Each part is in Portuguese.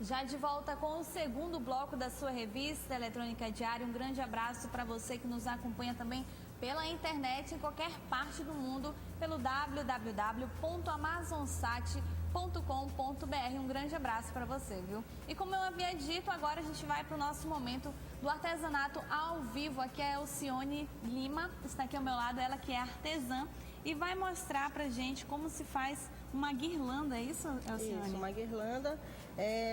Já de volta com o segundo bloco da sua revista Eletrônica Diária. Um grande abraço para você que nos acompanha também pela internet em qualquer parte do mundo, pelo www.amazonsat.com.br. Um grande abraço para você, viu? E como eu havia dito, agora a gente vai para o nosso momento do artesanato ao vivo. Aqui é a Elcione Lima, está aqui ao meu lado, ela que é artesã, e vai mostrar pra gente como se faz uma guirlanda, é isso, Elcione? Isso, uma guirlanda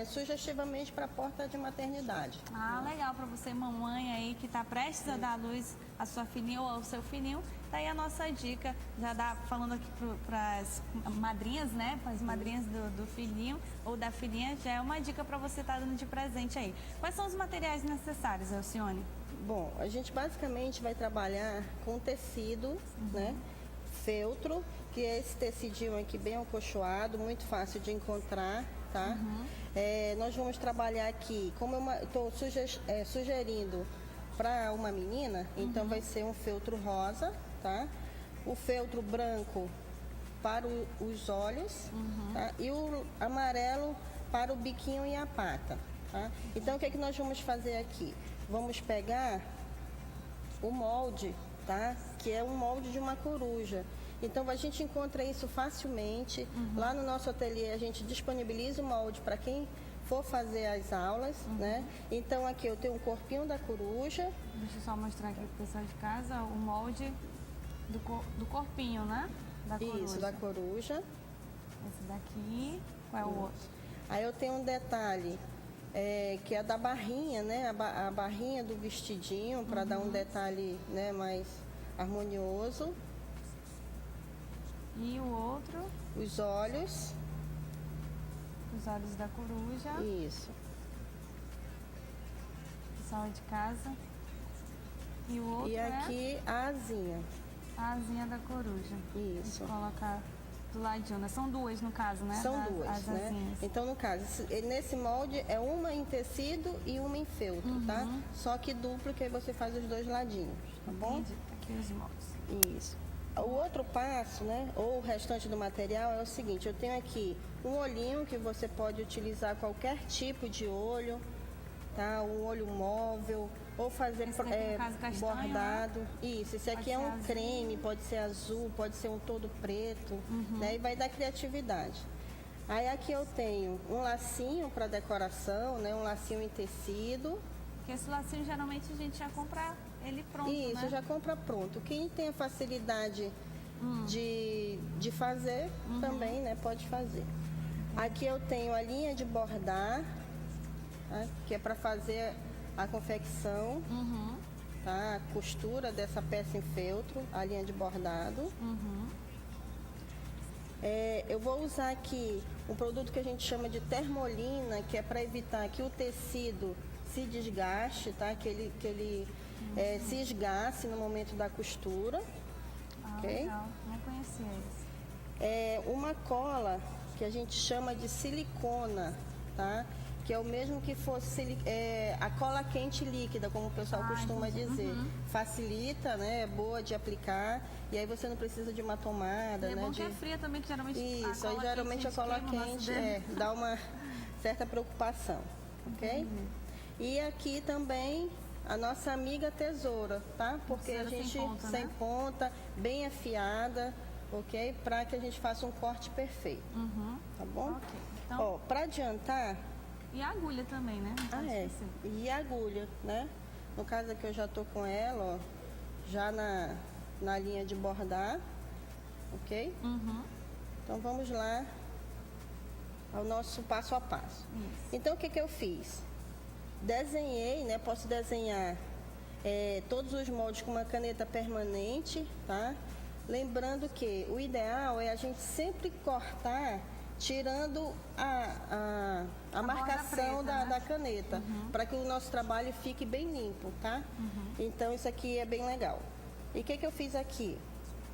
sugestivamente para a porta de maternidade. Ah, legal, para você, mamãe aí que está prestes a dar à luz a sua filhinha ou ao seu filhinho. Tá aí a nossa dica, já dá falando aqui para as madrinhas, né? Para as madrinhas do filhinho ou da filhinha, já é uma dica para você estar dando de presente aí. Quais são os materiais necessários, Elcione? Bom, a gente basicamente vai trabalhar com tecido, né? Feltro, que é esse tecidinho aqui bem acolchoado, muito fácil de encontrar, tá? Nós vamos trabalhar aqui, como eu estou sugerindo para uma menina, então vai ser um feltro rosa, tá? O feltro branco para os olhos, tá? E o amarelo para o biquinho e a pata, tá? Então o que é que nós vamos fazer aqui? Vamos pegar o molde, tá? Que é um molde de uma coruja. Então a gente encontra isso facilmente. Lá no nosso ateliê a gente disponibiliza o molde para quem for fazer as aulas, né? Então aqui eu tenho um corpinho da coruja. Deixa eu só mostrar aqui pro pessoal de casa o molde do corpinho, né? Da coruja. Isso, da coruja. Esse daqui, qual é o outro? Aí eu tenho um detalhe que é da barrinha, né? A barrinha do vestidinho, para dar um detalhe, né, mais harmonioso. E o outro? Os olhos. Os olhos da coruja. Isso. Pessoal de casa. E o outro E aqui a asinha. A asinha da coruja. Isso. Vou colocar do ladinho, né? São duas no caso, né? São duas, as né? asinhas. Então, no caso, nesse molde é uma em tecido e uma em feltro, tá? Só que duplo, que aí você faz os dois ladinhos, tá bom? Entendi. Aqui os moldes. Isso. O outro passo, né, ou o restante do material é o seguinte: eu tenho aqui um olhinho que você pode utilizar qualquer tipo de olho, tá? Um olho móvel, ou fazer Esse daqui, no caso, castanho, bordado. né? Isso, esse aqui é um creme, pode ser azul, pode ser um todo preto, né? E vai dar criatividade. Aí aqui eu tenho um lacinho para decoração, né? Um lacinho em tecido. Porque esse lacinho geralmente a gente já compra ele pronto, Isso, né? já compra pronto. Quem tem a facilidade de fazer, também, né, pode fazer. Aqui eu tenho a linha de bordar, tá? Que é para fazer a confecção, tá? A costura dessa peça em feltro, a linha de bordado. Eu vou usar aqui um produto que a gente chama de termolina, que é para evitar que o tecido se desgaste, tá? Que ele se esgace no momento da costura. Ok? Legal. Não conhecia isso. Uma cola que a gente chama de silicona, tá? Que é o mesmo que fosse a cola quente líquida, como o pessoal costuma dizer. Facilita, né? É boa de aplicar. E aí você não precisa de uma tomada, E né? bom que é fria também, que geralmente Isso, aí geralmente a cola quente dá uma certa preocupação, ok? E aqui também a nossa amiga tesoura, tá? Porque a gente sem ponta, bem afiada, ok? Para que a gente faça um corte perfeito, tá bom? Ok. Então, Ó, para adiantar... E a agulha também, né? Não pode esquecer. E a agulha, né? No caso aqui eu já tô com ela, ó, já na linha de bordar, ok? Então vamos lá ao nosso passo a passo. Então o que eu fiz? Desenhei, né? Posso desenhar todos os moldes com uma caneta permanente, tá? Lembrando que o ideal é a gente sempre cortar tirando a marcação da caneta, para que o nosso trabalho fique bem limpo, tá? Então isso aqui é bem legal. E o que eu fiz aqui?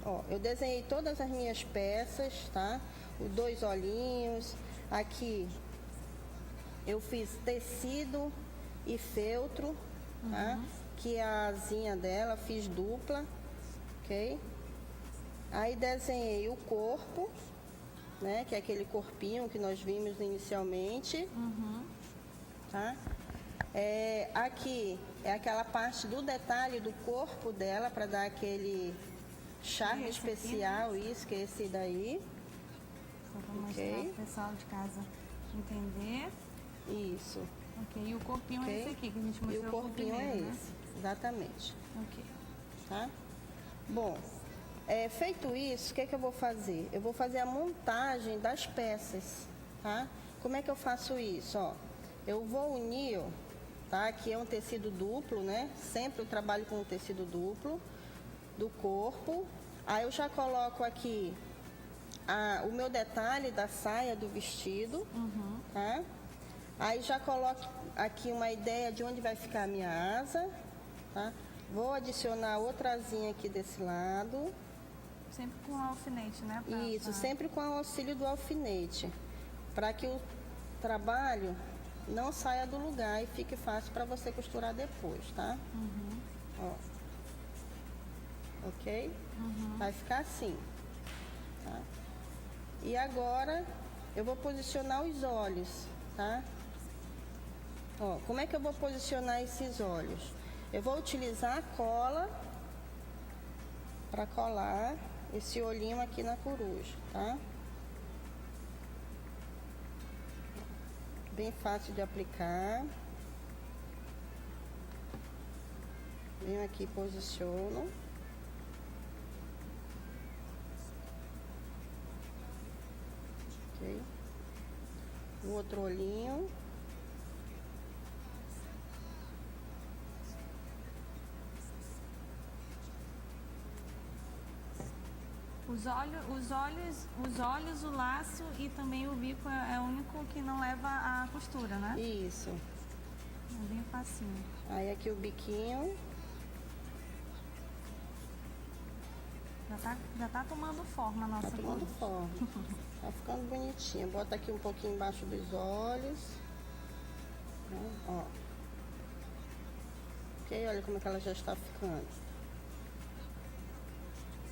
Ó, eu desenhei todas as minhas peças, tá? Os dois olhinhos. Aqui eu fiz tecido e feltro, tá? Que é a asinha dela, fiz dupla, ok? Aí desenhei o corpo, né? Que é aquele corpinho que nós vimos inicialmente. tá? Aqui é aquela parte do detalhe do corpo dela para dar aquele charme Esse aqui, especial, isso, que é esse daí. Só para mostrar Ok. para o pessoal de casa entender. Isso. Ok, e o corpinho Ok. é esse aqui que a gente E mostrou o corpinho primeiro, é né? esse, exatamente. Ok. Tá? Bom, feito isso, o que eu vou fazer? Eu vou fazer a montagem das peças, tá? Como é que eu faço isso? Ó, eu vou unir, ó, tá? Aqui é um tecido duplo, né? Sempre eu trabalho com um tecido duplo do corpo. Aí eu já coloco aqui o meu detalhe da saia do vestido, tá? Aí já coloco aqui uma ideia de onde vai ficar a minha asa, tá? Vou adicionar outra asinha aqui desse lado. Sempre com alfinete, né? Isso, sempre com o auxílio do alfinete, para que o trabalho não saia do lugar e fique fácil para você costurar depois, tá? Ó. Ok? Vai ficar assim, tá? E agora eu vou posicionar os olhos, tá? Ó, como é que eu vou posicionar esses olhos? Eu vou utilizar a cola para colar esse olhinho aqui na coruja, tá? Bem fácil de aplicar. Venho aqui e posiciono. Ok. O outro olhinho. Os olhos, o laço e também o bico é o único que não leva a costura, né? Isso. É bem facinho. Aí aqui o biquinho. Já tá tomando forma a nossa Tá tomando coruja. forma. Tá ficando bonitinha. Bota aqui um pouquinho embaixo dos olhos. Né? Ó. Ok, olha como é que ela já está ficando.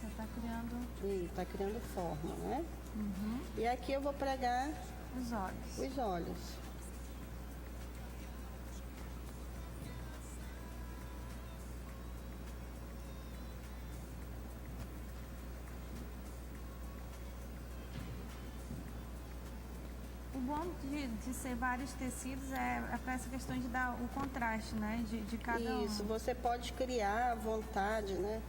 Já tá criando E tá criando forma, né? E aqui eu vou pregar os olhos. os olhos. O bom de ser vários tecidos é para essa questão de dar o contraste, né? De cada Isso, um. você pode criar à vontade, né?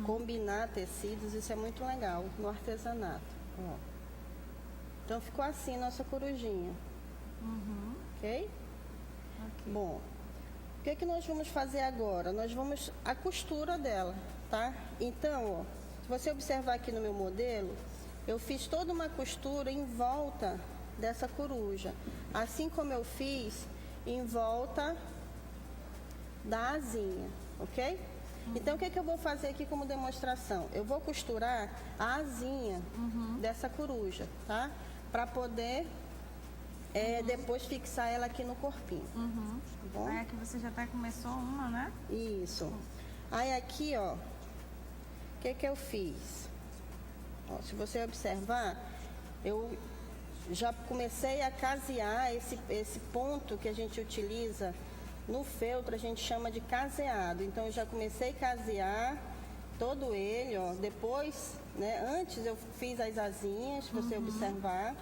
Combinar tecidos, isso é muito legal no artesanato. Ó. Então ficou assim nossa corujinha. Ok? Ok. Bom, o que nós vamos fazer agora? Nós vamos a costura dela, tá? Então, ó, se você observar aqui no meu modelo, eu fiz toda uma costura em volta dessa coruja, assim como eu fiz em volta da asinha, ok? Então, o que eu vou fazer aqui como demonstração? Eu vou costurar a asinha dessa coruja, tá? Para poder depois fixar ela aqui no corpinho. Tá bom? Aí aqui você já até começou uma, né? Isso. Aí aqui, ó, o que eu fiz? Ó, se você observar, eu já comecei a casear esse ponto que a gente utiliza no feltro, a gente chama de caseado. Então, eu já comecei a casear todo ele, ó. Depois, né, antes eu fiz as asinhas, se você observar.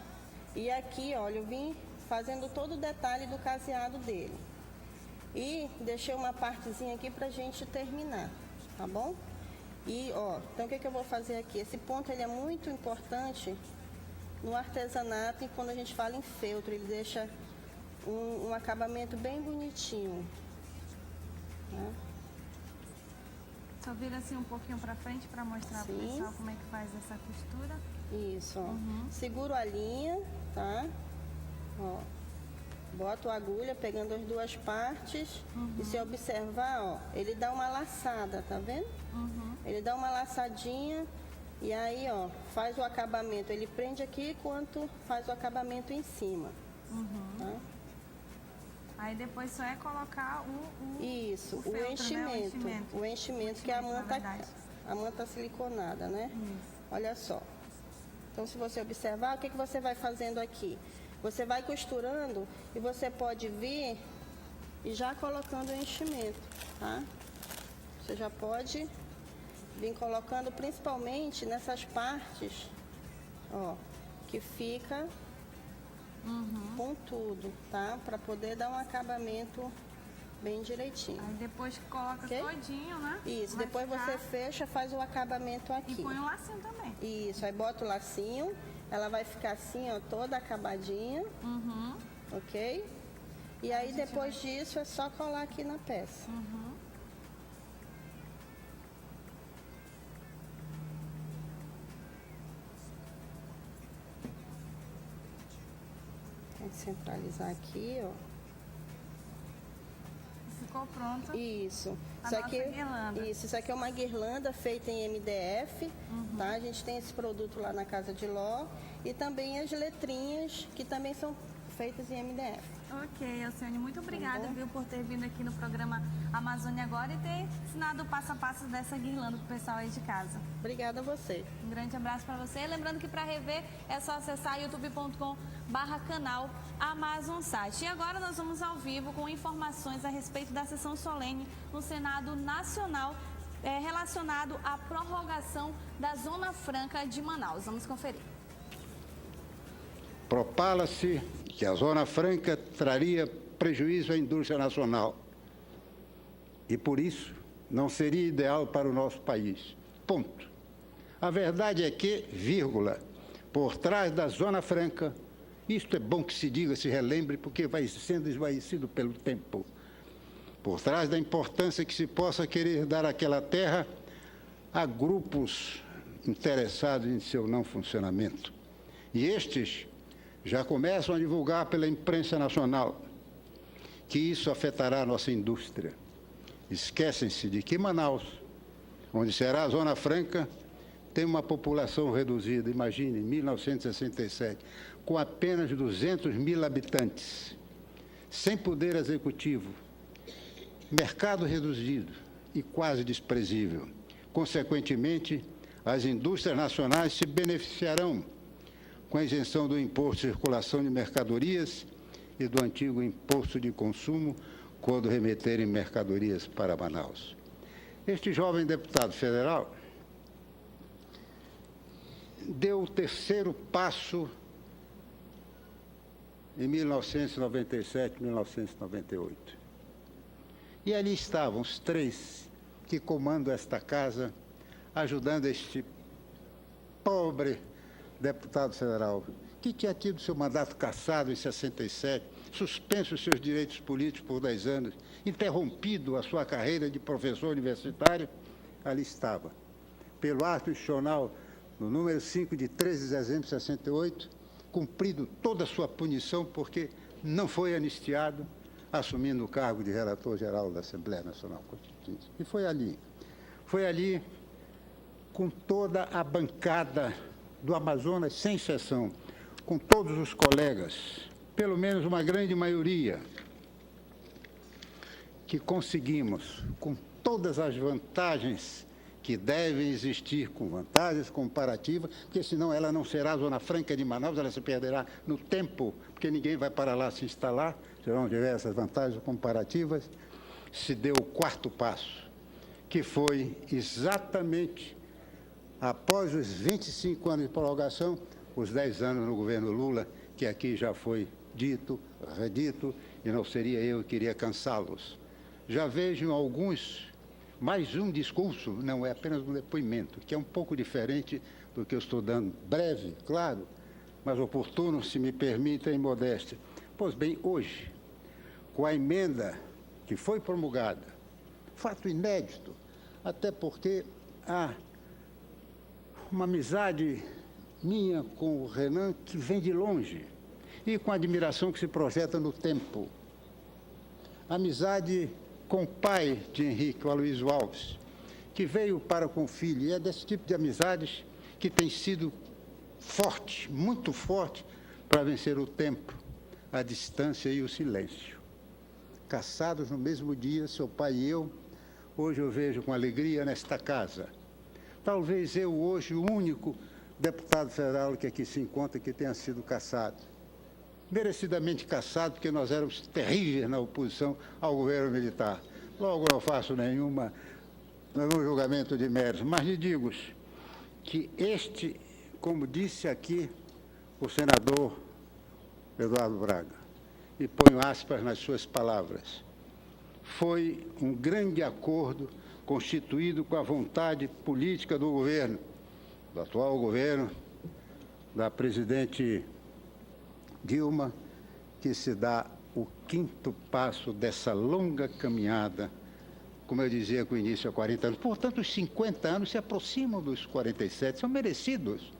E aqui, olha, eu vim fazendo todo o detalhe do caseado dele. E deixei uma partezinha aqui pra gente terminar, tá bom? E, ó, então o que eu vou fazer aqui? Esse ponto, ele é muito importante no artesanato e quando a gente fala em feltro, ele deixa um acabamento bem bonitinho, né? Só vira assim um pouquinho pra frente para mostrar pro Sim. pessoal como é que faz essa costura. Isso, ó. Seguro a linha, tá? Ó. Boto a agulha pegando as duas partes e se observar, ó, ele dá uma laçada, tá vendo? Ele dá uma laçadinha e aí, ó, faz o acabamento. Ele prende aqui enquanto faz o acabamento em cima. Tá? Aí depois só é colocar Isso, o feltro, enchimento. né? O enchimento que é na verdade. a manta siliconada, né? Olha só. Então, se você observar, o que você vai fazendo aqui? Você vai costurando e você pode vir e já colocando o enchimento, tá? Você já pode vir colocando principalmente nessas partes, ó, que fica com tudo, tá? Para poder dar um acabamento bem direitinho. Aí depois que coloca Ok? todinho, né? Isso, Vai depois ficar- você fecha, faz o acabamento aqui. E põe um lacinho também. Isso, aí bota o lacinho, ela vai ficar assim, ó, toda acabadinha, ok? E aí depois disso é só colar aqui na peça. Tem que centralizar aqui, ó. Ficou pronto. Isso. A Isso nossa aqui, guirlanda. isso aqui é uma guirlanda feita em MDF, tá? A gente tem esse produto lá na Casa de Ló e também as letrinhas que também são feitas em MDF. Ok, Alcione, muito obrigada, bom. viu, por ter vindo aqui no programa Amazônia Agora e ter ensinado o passo a passo dessa guirlanda pro pessoal aí de casa. Obrigada a você. Um grande abraço para você. Lembrando que para rever é só acessar youtube.com/canal Amazon Site. E agora nós vamos ao vivo com informações a respeito da sessão solene no Senado Nacional relacionado à prorrogação da Zona Franca de Manaus. Vamos conferir. Propala-se que a Zona Franca traria prejuízo à indústria nacional e, por isso, não seria ideal para o nosso país. Ponto. A verdade é que, vírgula, por trás da Zona Franca, isto é bom que se diga, se relembre, porque vai sendo esvaecido pelo tempo. Por trás da importância que se possa querer dar àquela terra, há grupos interessados em seu não funcionamento. E estes já começam a divulgar pela imprensa nacional que isso afetará a nossa indústria. Esquecem-se de que Manaus, onde será a Zona Franca, tem uma população reduzida, imagine, em 1967, com apenas 200 mil habitantes, sem poder executivo, mercado reduzido e quase desprezível. Consequentemente, as indústrias nacionais se beneficiarão com a isenção do imposto de circulação de mercadorias e do antigo imposto de consumo quando remeterem mercadorias para Manaus. Este jovem deputado federal deu o terceiro passo em 1997, 1998. E ali estavam os três que comandam esta casa, ajudando este pobre deputado federal, que tinha tido seu mandato cassado em 67, suspenso os seus direitos políticos por 10 anos, interrompido a sua carreira de professor universitário, ali estava. Pelo ato institucional, no número 5 de 13 de dezembro de 68, cumprido toda a sua punição, porque não foi anistiado, assumindo o cargo de relator-geral da Assembleia Nacional Constituinte. E foi ali, com toda a bancada do Amazonas, sem exceção, com todos os colegas, pelo menos uma grande maioria, que conseguimos, com todas as vantagens que devem existir, com vantagens comparativas, porque senão ela não será a Zona Franca de Manaus, ela se perderá no tempo, porque ninguém vai para lá se instalar, se não tiver essas vantagens comparativas, se deu o quarto passo, que foi exatamente após os 25 anos de prorrogação, os 10 anos no governo Lula, que aqui já foi dito, redito, e não seria eu que iria cansá-los. Já vejo em alguns mais um discurso, não é apenas um depoimento, que é um pouco diferente do que eu estou dando, breve, claro, mas oportuno, se me permitem, modéstia. Pois bem, hoje, com a emenda que foi promulgada, fato inédito, até porque há uma amizade minha com o Renan que vem de longe e com a admiração que se projeta no tempo. Amizade com o pai de Henrique, o Aloysio Alves, que veio para com o filho, e é desse tipo de amizades que tem sido forte, muito forte, para vencer o tempo, a distância e o silêncio. Casados no mesmo dia, seu pai e eu, hoje eu vejo com alegria nesta casa. Talvez eu hoje o único deputado federal que aqui se encontra que tenha sido cassado. merecidamente caçado, porque nós éramos terríveis na oposição ao governo militar. Logo, não faço nenhum julgamento de méritos, mas lhe digo que este, como disse aqui o senador Eduardo Braga, e ponho aspas nas suas palavras, foi um grande acordo constituído com a vontade política do governo, do atual governo, da presidente Dilma, que se dá o quinto passo dessa longa caminhada, como eu dizia com o início há 40 anos. Portanto, os 50 anos se aproximam dos 47, são merecidos.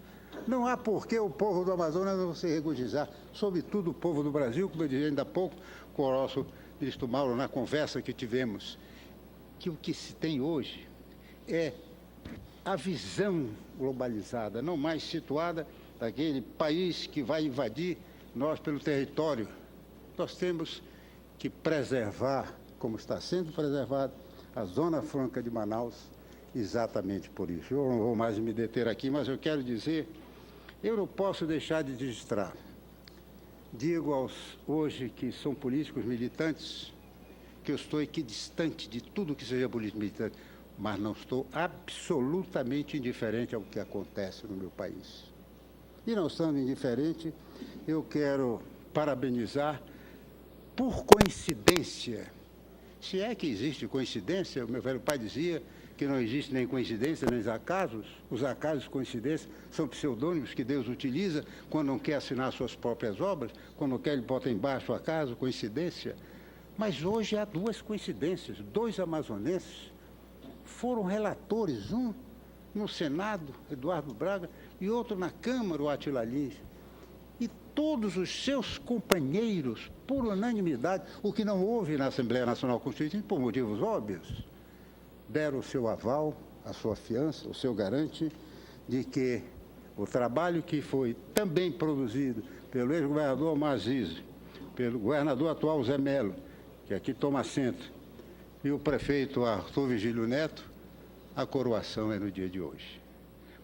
Não há por que o povo do Amazonas não se regozijar, sobretudo o povo do Brasil, como eu dizia ainda há pouco com o nosso ministro Mauro, na conversa que tivemos, que o que se tem hoje é a visão globalizada, não mais situada daquele país que vai invadir nós pelo território. Nós temos que preservar, como está sendo preservado, a Zona Franca de Manaus, exatamente por isso. Eu não vou mais me deter aqui, mas eu quero dizer, eu não posso deixar de registrar. Digo aos hoje que são políticos militantes, que eu estou equidistante de tudo que seja político militante, mas não estou absolutamente indiferente ao que acontece no meu país. E não estando indiferente, eu quero parabenizar por coincidência. Se é que existe coincidência, o meu velho pai dizia que não existe nem coincidência, nem acasos. Os acasos e coincidências são pseudônimos que Deus utiliza quando não quer assinar suas próprias obras, quando não quer, ele bota embaixo acaso, coincidência. Mas hoje há duas coincidências. 2 amazonenses foram relatores, um no Senado, Eduardo Braga, e outro na Câmara, o Átila Lins. E todos os seus companheiros, por unanimidade, o que não houve na Assembleia Nacional Constituinte, por motivos óbvios, deram o seu aval, a sua fiança, o seu garante de que o trabalho que foi também produzido pelo ex-governador Maziz, pelo governador atual Zé Melo, que aqui toma assento, e o prefeito Arthur Vigílio Neto, a coroação é no dia de hoje.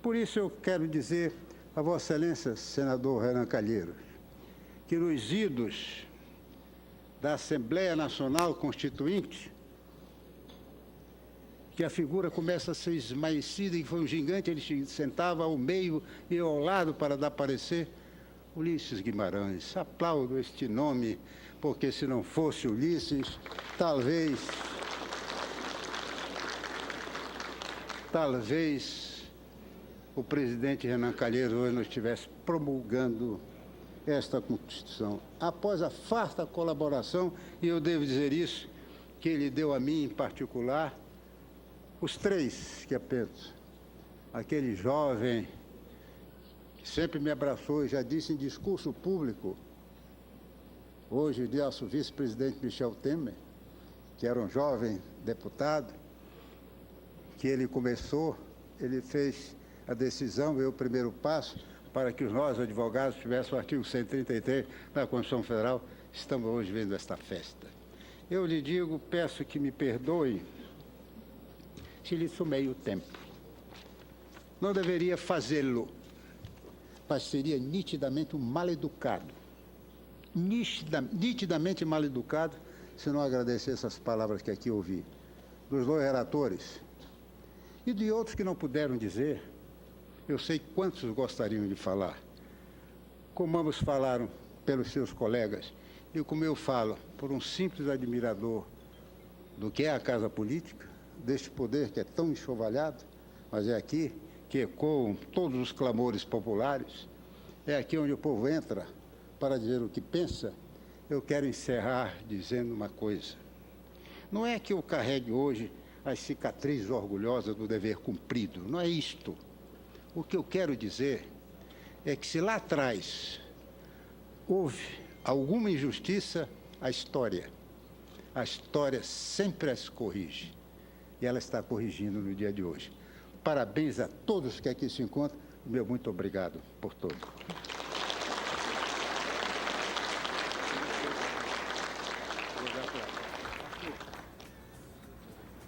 Por isso eu quero dizer a Vossa Excelência, senador Renan Calheiros, que nos idos da Assembleia Nacional Constituinte, que a figura começa a ser esmaecida, e foi um gigante, ele sentava ao meio e ao lado para dar parecer, Ulisses Guimarães. Aplaudo este nome, porque se não fosse Ulisses, talvez o presidente Renan Calheiros hoje não estivesse promulgando esta Constituição. Após a farta colaboração, e eu devo dizer isso, que ele deu a mim em particular, os 3 que aperto, aquele jovem que sempre me abraçou e já disse em discurso público, hoje o nosso vice-presidente Michel Temer, que era um jovem deputado, que ele começou, ele fez a decisão, o primeiro passo, para que nós, advogados, tivéssemos o artigo 133 da Constituição Federal, estamos hoje vendo esta festa. Eu lhe digo, peço que me perdoe se lhe tomei o tempo. Não deveria fazê-lo, mas seria nitidamente um mal-educado. Nitidamente mal-educado, se não agradecesse as palavras que aqui ouvi, dos 2 relatores, e de outros que não puderam dizer. Eu sei quantos gostariam de falar. Como ambos falaram pelos seus colegas, e como eu falo, por um simples admirador do que é a casa política, deste poder que é tão enxovalhado, mas é aqui que ecoam todos os clamores populares, é aqui onde o povo entra para dizer o que pensa. Eu quero encerrar dizendo uma coisa. Não é que eu carregue hoje as cicatrizes orgulhosas do dever cumprido, não é isto. O que eu quero dizer é que se lá atrás houve alguma injustiça, a história sempre as corrige. E ela está corrigindo no dia de hoje. Parabéns a todos que aqui se encontram. Meu muito obrigado por tudo.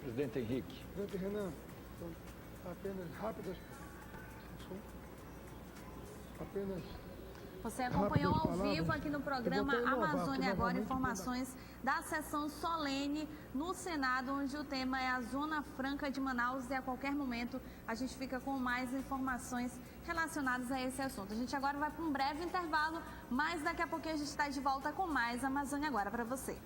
Presidente Henrique. Presidente Renan, apenas rápidas, apenas Você acompanhou ao vivo aqui no programa Amazônia Agora informações da sessão solene no Senado, onde o tema é a Zona Franca de Manaus, e a qualquer momento a gente fica com mais informações relacionadas a esse assunto. A gente agora vai para um breve intervalo, mas daqui a pouquinho a gente está de volta com mais Amazônia Agora para você.